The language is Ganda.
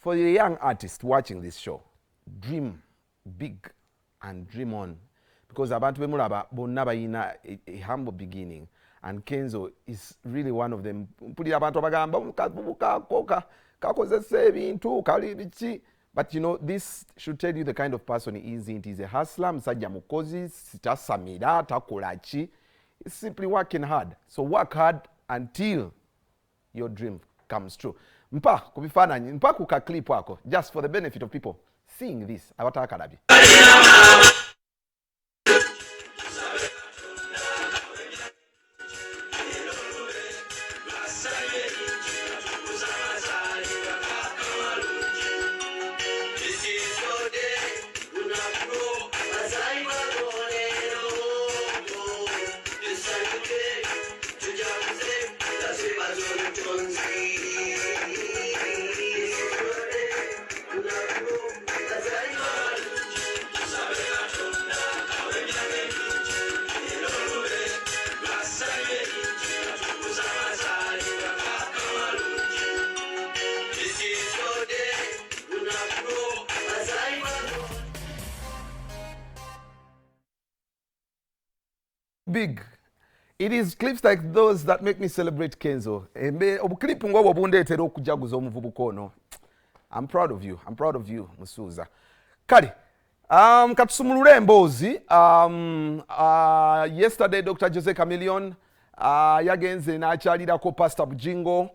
for the young artist watching this show, dream big and dream on. Because abantu bemulaba bonna bayina a humble beginning. And Kenzo is really one of them. Mpulira abantu abagamba mukabuka kakozesa ebintu kali biki. But you know, this should tell you the kind of person he is. He's a hustler, musajja mukozi, tasamira, takolachi. He's simply working hard. So work hard until your dream comes true. Mpa kubifananyi, mpa kuka clip wako, just for the benefit of people seeing this. Abatakalabi. Big. It is clips like those that make me celebrate Kenzo. Obuklipu ngo obundeetera okujaguza omuvubuka ono. I'm proud of you. I'm proud of you, Musuuza. Kale, katusumulule emboozi. Yesterday, Dr. Jose Chameleone yagenze n'akyalirako Pastor Bujingo